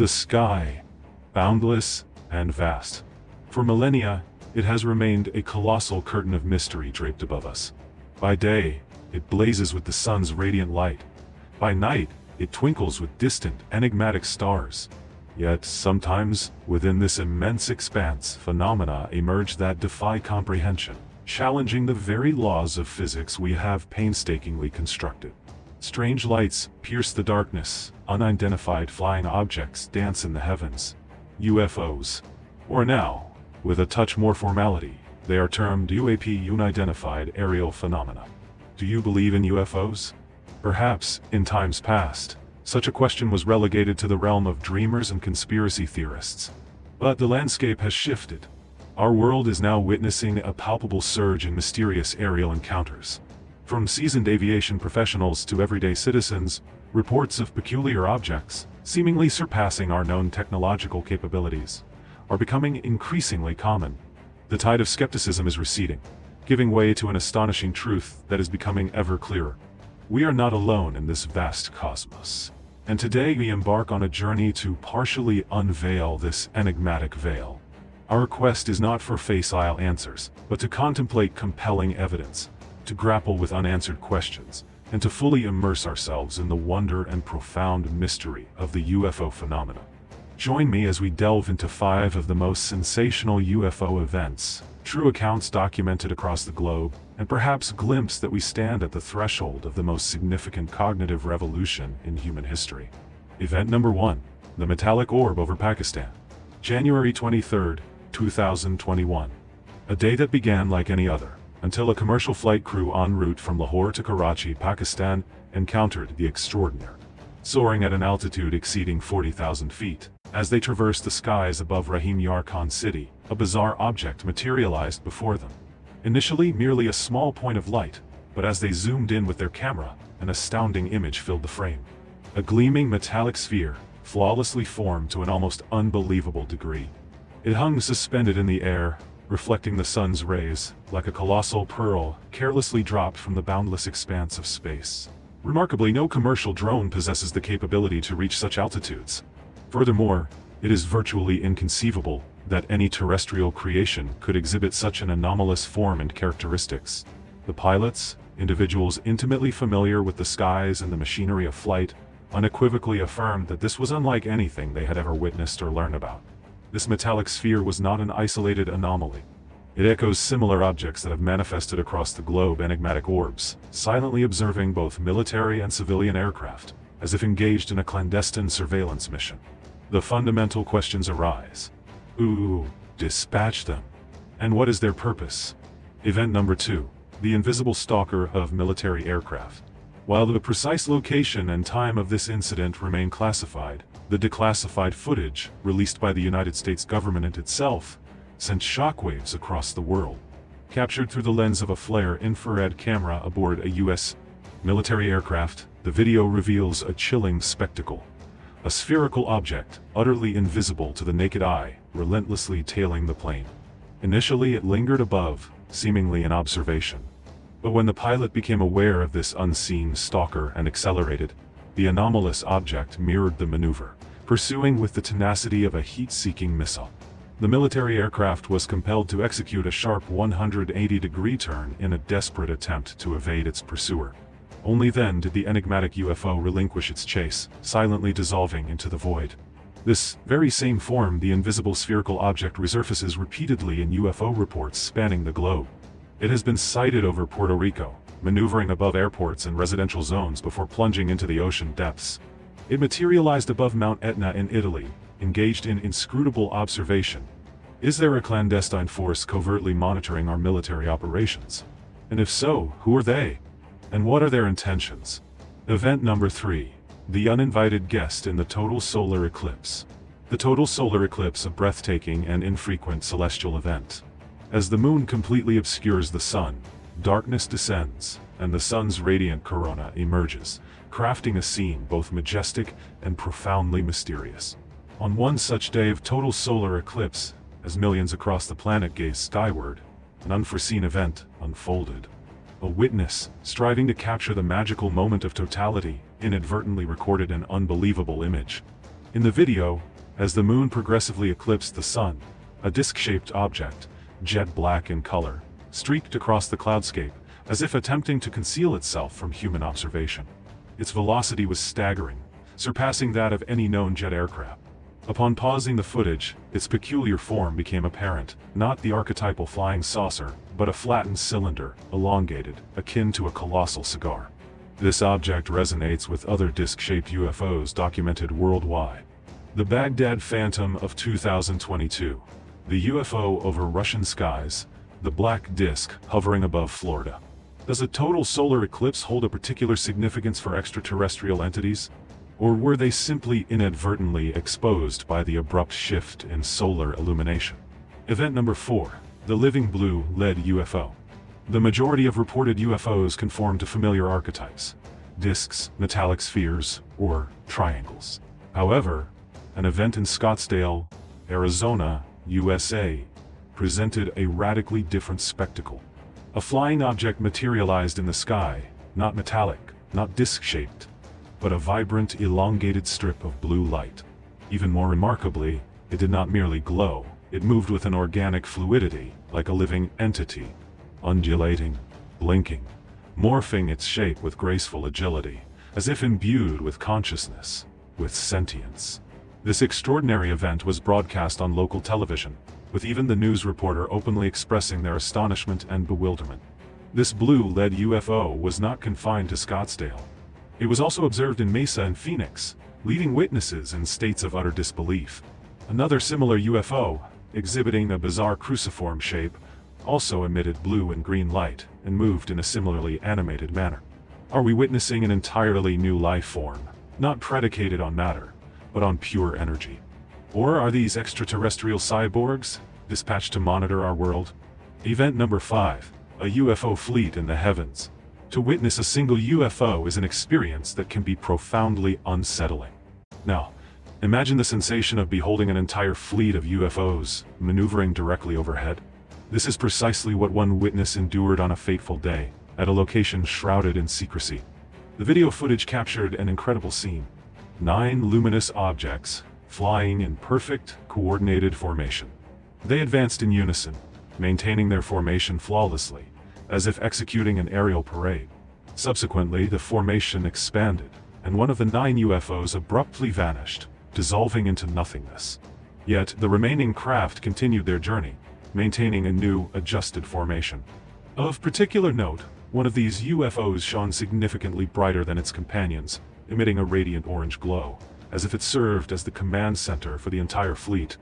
The sky, boundless and vast. For millennia, it has remained a colossal curtain of mystery draped above us. By day, it blazes with the sun's radiant light. By night, it twinkles with distant, enigmatic stars. Yet, sometimes, within this immense expanse, phenomena emerge that defy comprehension, challenging the very laws of physics we have painstakingly constructed. Strange lights pierce the darkness, unidentified flying objects dance in the heavens. UFOs. Or now, with a touch more formality, they are termed UAP, unidentified aerial phenomena. Do you believe in UFOs? Perhaps, in times past, such a question was relegated to the realm of dreamers and conspiracy theorists. But the landscape has shifted. Our world is now witnessing a palpable surge in mysterious aerial encounters. From seasoned aviation professionals to everyday citizens, reports of peculiar objects, seemingly surpassing our known technological capabilities, are becoming increasingly common. The tide of skepticism is receding, giving way to an astonishing truth that is becoming ever clearer. We are not alone in this vast cosmos, and today we embark on a journey to partially unveil this enigmatic veil. Our quest is not for facile answers, but to contemplate compelling evidence, to grapple with unanswered questions, and to fully immerse ourselves in the wonder and profound mystery of the UFO phenomena. Join me as we delve into 5 of the most sensational UFO events, true accounts documented across the globe, and perhaps glimpse that we stand at the threshold of the most significant cognitive revolution in human history. Event number 1. The metallic orb over Pakistan. January 23, 2021. A day that began like any other, until a commercial flight crew en route from Lahore to Karachi, Pakistan, encountered the extraordinary. Soaring at an altitude exceeding 40,000 feet, as they traversed the skies above Rahim Yar Khan city, a bizarre object materialized before them. Initially merely a small point of light, but as they zoomed in with their camera, an astounding image filled the frame. A gleaming metallic sphere, flawlessly formed to an almost unbelievable degree. It hung suspended in the air, reflecting the sun's rays, like a colossal pearl carelessly dropped from the boundless expanse of space. Remarkably, no commercial drone possesses the capability to reach such altitudes. Furthermore, it is virtually inconceivable that any terrestrial creation could exhibit such an anomalous form and characteristics. The pilots, individuals intimately familiar with the skies and the machinery of flight, unequivocally affirmed that this was unlike anything they had ever witnessed or learned about. This metallic sphere was not an isolated anomaly. It echoes similar objects that have manifested across the globe, enigmatic orbs, silently observing both military and civilian aircraft, as if engaged in a clandestine surveillance mission. The fundamental questions arise. Who dispatched them? And what is their purpose? Event number 2. The invisible stalker of military aircraft. While the precise location and time of this incident remain classified, the declassified footage, released by the United States government itself, sent shockwaves across the world. Captured through the lens of a flare infrared camera aboard a U.S. military aircraft, the video reveals a chilling spectacle. A spherical object, utterly invisible to the naked eye, relentlessly tailing the plane. Initially it lingered above, seemingly in observation. But when the pilot became aware of this unseen stalker and accelerated, the anomalous object mirrored the maneuver, pursuing with the tenacity of a heat-seeking missile. The military aircraft was compelled to execute a sharp 180-degree turn in a desperate attempt to evade its pursuer. Only then did the enigmatic UFO relinquish its chase, silently dissolving into the void. This very same form, the invisible spherical object, resurfaces repeatedly in UFO reports spanning the globe. It has been sighted over Puerto Rico, maneuvering above airports and residential zones before plunging into the ocean depths. It materialized above Mount Etna in Italy, engaged in inscrutable observation. Is there a clandestine force covertly monitoring our military operations? And if so, who are they? And what are their intentions? Event number 3. The uninvited guest in the total solar eclipse. The total solar eclipse, a breathtaking and infrequent celestial event. As the moon completely obscures the sun, darkness descends, and the sun's radiant corona emerges, crafting a scene both majestic and profoundly mysterious. On one such day of total solar eclipse, as millions across the planet gaze skyward, an unforeseen event unfolded. A witness, striving to capture the magical moment of totality, inadvertently recorded an unbelievable image. In the video, As the moon progressively eclipsed the sun, a disc-shaped object, jet black in color, streaked across the cloudscape, as if attempting to conceal itself from human observation. Its velocity was staggering, surpassing that of any known jet aircraft. Upon pausing the footage, its peculiar form became apparent, not the archetypal flying saucer, but a flattened cylinder, elongated, akin to a colossal cigar. This object resonates with other disc-shaped UFOs documented worldwide. The Baghdad Phantom of 2022. The UFO over Russian skies, the black disk hovering above Florida. Does a total solar eclipse hold a particular significance for extraterrestrial entities? Or were they simply inadvertently exposed by the abrupt shift in solar illumination? Event number 4. The Living Blue-led UFO. The majority of reported UFOs conform to familiar archetypes: disks, metallic spheres, or triangles. However, an event in Scottsdale, Arizona, USA, presented a radically different spectacle. A flying object materialized in the sky, not metallic, not disc-shaped, but a vibrant, elongated strip of blue light. Even more remarkably, it did not merely glow, it moved with an organic fluidity, like a living entity, undulating, blinking, morphing its shape with graceful agility, as if imbued with consciousness, with sentience. This extraordinary event was broadcast on local television, with even the news reporter openly expressing their astonishment and bewilderment. This blue-led UFO was not confined to Scottsdale. It was also observed in Mesa and Phoenix, leaving witnesses in states of utter disbelief. Another similar UFO, exhibiting a bizarre cruciform shape, also emitted blue and green light, and moved in a similarly animated manner. Are we witnessing an entirely new life form, not predicated on matter, but on pure energy? Or are these extraterrestrial cyborgs, dispatched to monitor our world? Event number 5. A UFO fleet in the heavens. To witness a single UFO is an experience that can be profoundly unsettling. Now, imagine the sensation of beholding an entire fleet of UFOs maneuvering directly overhead. This is precisely what one witness endured on a fateful day, at a location shrouded in secrecy. The video footage captured an incredible scene. 9 luminous objects, flying in perfect, coordinated formation. They advanced in unison, maintaining their formation flawlessly, as if executing an aerial parade. Subsequently, the formation expanded, and one of the 9 UFOs abruptly vanished, dissolving into nothingness. Yet, the remaining craft continued their journey, maintaining a new, adjusted formation. Of particular note, one of these UFOs shone significantly brighter than its companions, emitting a radiant orange glow, as if it served as the command center for the entire fleet.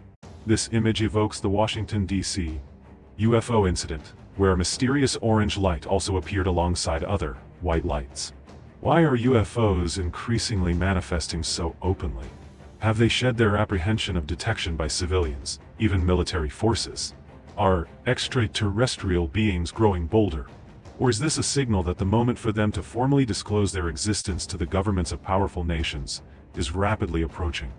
This image evokes the Washington, D.C. UFO incident, where a mysterious orange light also appeared alongside other, white lights. Why are UFOs increasingly manifesting so openly? Have they shed their apprehension of detection by civilians, even military forces? Are extraterrestrial beings growing bolder? Or is this a signal that the moment for them to formally disclose their existence to the governments of powerful nations is rapidly approaching?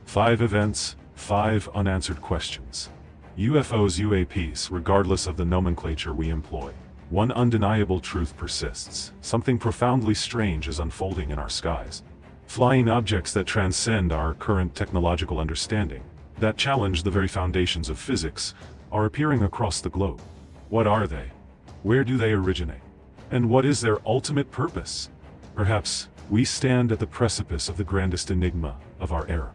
5 events, 5 unanswered questions. UFOs, UAPs, regardless of the nomenclature we employ. One undeniable truth persists: something profoundly strange is unfolding in our skies. Flying objects that transcend our current technological understanding, that challenge the very foundations of physics, are appearing across the globe. What are they? Where do they originate? And what is their ultimate purpose? Perhaps we stand at the precipice of the grandest enigma of our era.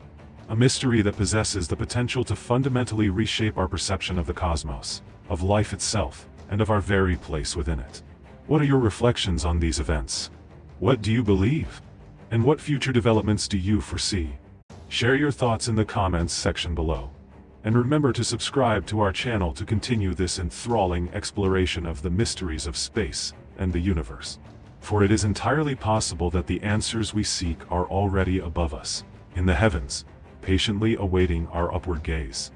A mystery that possesses the potential to fundamentally reshape our perception of the cosmos, of life itself, and of our very place within it. What are your reflections on these events? What do you believe? And what future developments do you foresee? Share your thoughts in the comments section below. And remember to subscribe to our channel to continue this enthralling exploration of the mysteries of space and the universe. For it is entirely possible that the answers we seek are already above us, in the heavens, patiently awaiting our upward gaze.